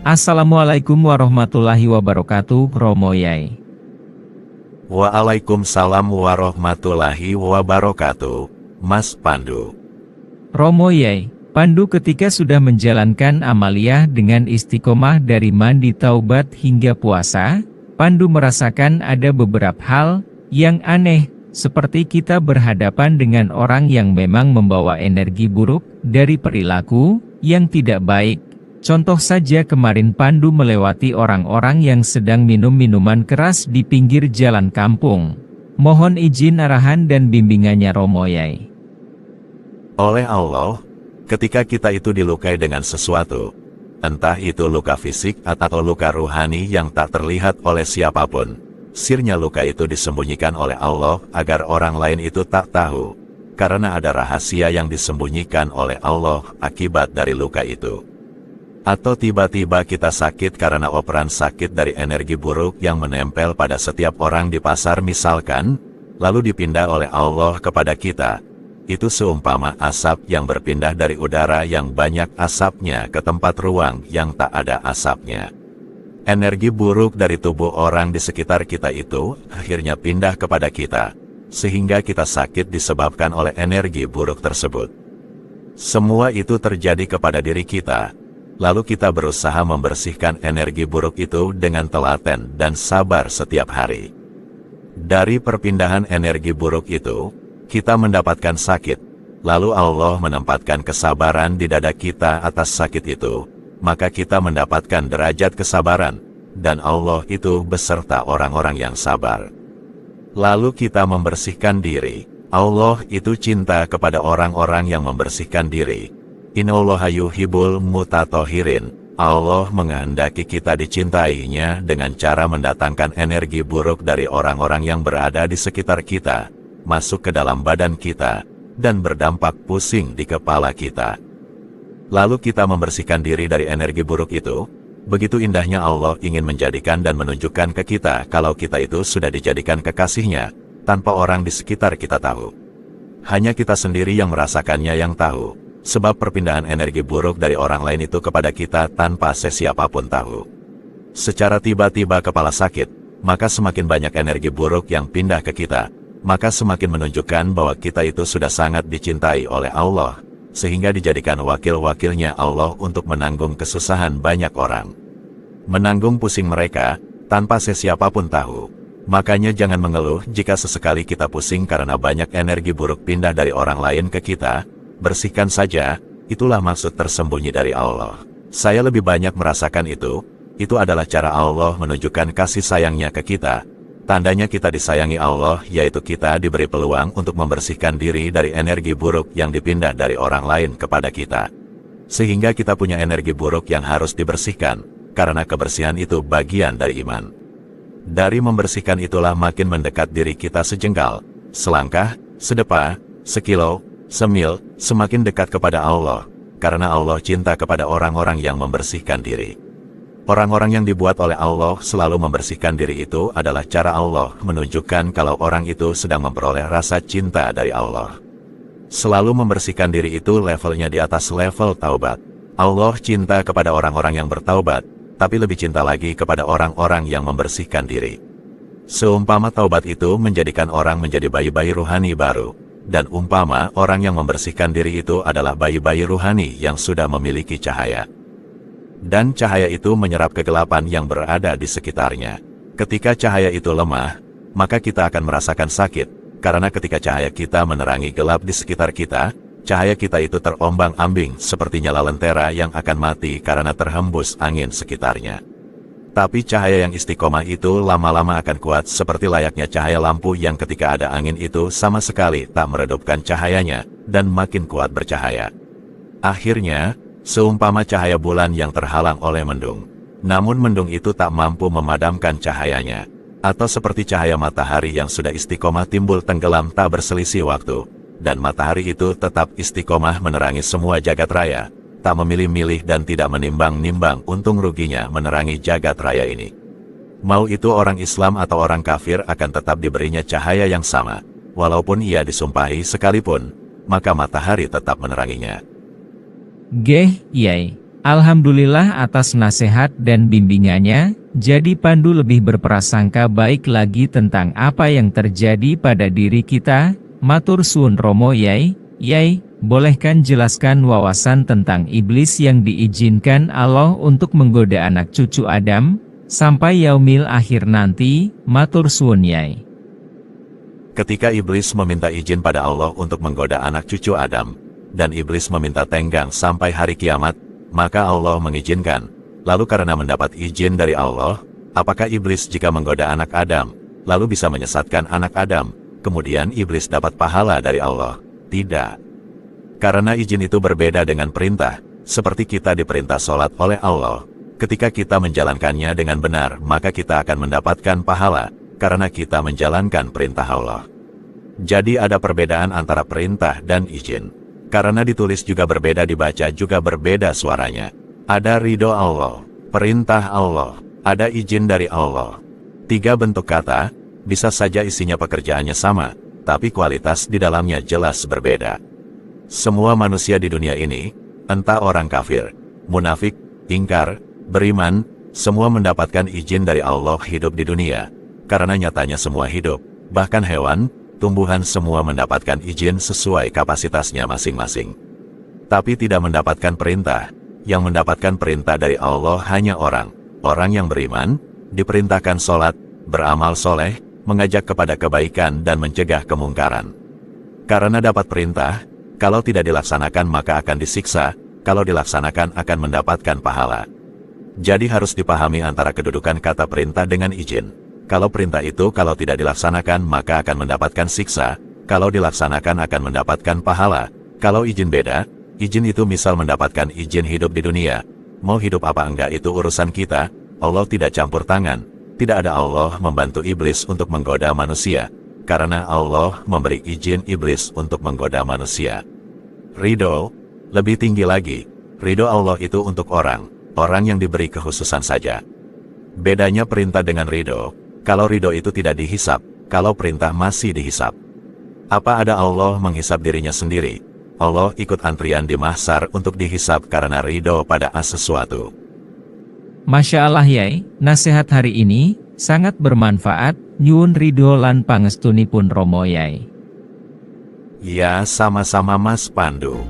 Assalamualaikum warahmatullahi wabarakatuh, Romo Yai. Waalaikumsalam warahmatullahi wabarakatuh, Mas Pandu. Romo Yai, Pandu ketika sudah menjalankan amaliyah dengan istiqomah dari mandi taubat hingga puasa, Pandu merasakan ada beberapa hal yang aneh, seperti kita berhadapan dengan orang yang memang membawa energi buruk dari perilaku yang tidak baik. Contoh saja kemarin Pandu melewati orang-orang yang sedang minum minuman keras di pinggir jalan kampung. Mohon izin arahan dan bimbingannya Romo Yai. Oleh Allah, ketika kita itu dilukai dengan sesuatu, entah itu luka fisik atau luka ruhani yang tak terlihat oleh siapapun, sirnya luka itu disembunyikan oleh Allah agar orang lain itu tak tahu, karena ada rahasia yang disembunyikan oleh Allah akibat dari luka itu. Atau tiba-tiba kita sakit karena operan sakit dari energi buruk yang menempel pada setiap orang di pasar misalkan, lalu dipindah oleh Allah kepada kita. Itu seumpama asap yang berpindah dari udara yang banyak asapnya ke tempat ruang yang tak ada asapnya. Energi buruk dari tubuh orang di sekitar kita itu akhirnya pindah kepada kita, sehingga kita sakit disebabkan oleh energi buruk tersebut. Semua itu terjadi kepada diri kita. Lalu kita berusaha membersihkan energi buruk itu dengan telaten dan sabar setiap hari. Dari perpindahan energi buruk itu, kita mendapatkan sakit. Lalu Allah menempatkan kesabaran di dada kita atas sakit itu, maka kita mendapatkan derajat kesabaran, dan Allah itu beserta orang-orang yang sabar. Lalu kita membersihkan diri. Allah itu cinta kepada orang-orang yang membersihkan diri. Innallaha yuhibbul mutatahhirin. Allah menghendaki kita dicintainya dengan cara mendatangkan energi buruk dari orang-orang yang berada di sekitar kita, masuk ke dalam badan kita, dan berdampak pusing di kepala kita. Lalu kita membersihkan diri dari energi buruk itu. Begitu indahnya Allah ingin menjadikan dan menunjukkan ke kita kalau kita itu sudah dijadikan kekasihnya, tanpa orang di sekitar kita tahu. Hanya kita sendiri yang merasakannya yang tahu. Sebab perpindahan energi buruk dari orang lain itu kepada kita tanpa sesiapapun tahu. Secara tiba-tiba kepala sakit, maka semakin banyak energi buruk yang pindah ke kita, maka semakin menunjukkan bahwa kita itu sudah sangat dicintai oleh Allah, sehingga dijadikan wakil-wakilnya Allah untuk menanggung kesusahan banyak orang. Menanggung pusing mereka, tanpa sesiapapun tahu. Makanya jangan mengeluh jika sesekali kita pusing karena banyak energi buruk pindah dari orang lain ke kita. Bersihkan saja, itulah maksud tersembunyi dari Allah. Saya lebih banyak merasakan itu adalah cara Allah menunjukkan kasih sayangnya ke kita. Tandanya kita disayangi Allah, yaitu kita diberi peluang untuk membersihkan diri dari energi buruk yang dipindah dari orang lain kepada kita. Sehingga kita punya energi buruk yang harus dibersihkan, karena kebersihan itu bagian dari iman. Dari membersihkan itulah makin mendekat diri kita sejengkal, selangkah, sedepa, sekilo, semil, semakin dekat kepada Allah, karena Allah cinta kepada orang-orang yang membersihkan diri. Orang-orang yang dibuat oleh Allah selalu membersihkan diri itu adalah cara Allah menunjukkan kalau orang itu sedang memperoleh rasa cinta dari Allah. Selalu membersihkan diri itu levelnya di atas level taubat. Allah cinta kepada orang-orang yang bertaubat, tapi lebih cinta lagi kepada orang-orang yang membersihkan diri. Seumpama taubat itu menjadikan orang menjadi bayi-bayi ruhani baru. Dan umpama orang yang membersihkan diri itu adalah bayi-bayi ruhani yang sudah memiliki cahaya. Dan cahaya itu menyerap kegelapan yang berada di sekitarnya. Ketika cahaya itu lemah, maka kita akan merasakan sakit, karena ketika cahaya kita menerangi gelap di sekitar kita, cahaya kita itu terombang-ambing seperti nyala lentera yang akan mati karena terhembus angin sekitarnya. Tapi cahaya yang istiqomah itu lama-lama akan kuat seperti layaknya cahaya lampu yang ketika ada angin itu sama sekali tak meredupkan cahayanya, dan makin kuat bercahaya. Akhirnya, seumpama cahaya bulan yang terhalang oleh mendung. Namun mendung itu tak mampu memadamkan cahayanya. Atau seperti cahaya matahari yang sudah istiqomah timbul tenggelam tak berselisih waktu. Dan matahari itu tetap istiqomah menerangi semua jagat raya. Tak memilih-milih dan tidak menimbang-nimbang untung ruginya menerangi jagat raya ini. Mau itu orang Islam atau orang kafir akan tetap diberinya cahaya yang sama. Walaupun ia disumpahi sekalipun, maka matahari tetap meneranginya. Geh, Yai. Alhamdulillah atas nasihat dan bimbingannya, jadi Pandu lebih berprasangka baik lagi tentang apa yang terjadi pada diri kita. Matur suwun Romo Yai. Yai, bolehkan jelaskan wawasan tentang iblis yang diizinkan Allah untuk menggoda anak cucu Adam, sampai yaumil akhir nanti? Matur suwun Yai. Ketika iblis meminta izin pada Allah untuk menggoda anak cucu Adam, dan iblis meminta tenggang sampai hari kiamat, maka Allah mengizinkan. Lalu karena mendapat izin dari Allah, apakah iblis jika menggoda anak Adam, lalu bisa menyesatkan anak Adam, kemudian iblis dapat pahala dari Allah? Tidak. Karena izin itu berbeda dengan perintah, seperti kita diperintah sholat oleh Allah. Ketika kita menjalankannya dengan benar, maka kita akan mendapatkan pahala, karena kita menjalankan perintah Allah. Jadi ada perbedaan antara perintah dan izin. Karena ditulis juga berbeda, dibaca juga berbeda suaranya. Ada ridho Allah, perintah Allah, ada izin dari Allah. 3 bentuk kata, bisa saja isinya pekerjaannya sama, tapi kualitas di dalamnya jelas berbeda. Semua manusia di dunia ini, entah orang kafir, munafik, ingkar, beriman, semua mendapatkan izin dari Allah hidup di dunia. Karena nyatanya semua hidup, bahkan hewan, tumbuhan semua mendapatkan izin sesuai kapasitasnya masing-masing. Tapi tidak mendapatkan perintah. Yang mendapatkan perintah dari Allah hanya orang yang beriman, diperintahkan sholat, beramal soleh, mengajak kepada kebaikan dan mencegah kemungkaran. Karena dapat perintah, kalau tidak dilaksanakan maka akan disiksa, kalau dilaksanakan akan mendapatkan pahala. Jadi harus dipahami antara kedudukan kata perintah dengan izin. Kalau perintah itu kalau tidak dilaksanakan maka akan mendapatkan siksa, kalau dilaksanakan akan mendapatkan pahala. Kalau izin beda, izin itu misal mendapatkan izin hidup di dunia. Mau hidup apa enggak itu urusan kita, Allah tidak campur tangan. Tidak ada Allah membantu iblis untuk menggoda manusia, karena Allah memberi izin iblis untuk menggoda manusia. Ridho, lebih tinggi lagi, ridho Allah itu untuk orang yang diberi kekhususan saja. Bedanya perintah dengan ridho. Kalau ridho itu tidak dihisap, kalau perintah masih dihisap. Apa ada Allah menghisap dirinya sendiri? Allah ikut antrian di mahsyar untuk dihisap karena ridho pada sesuatu. Masya Allah Yai, nasihat hari ini sangat bermanfaat. Nyuwun ridho lan pangestunipun Romo Yai. Ya, sama-sama Mas Pandu.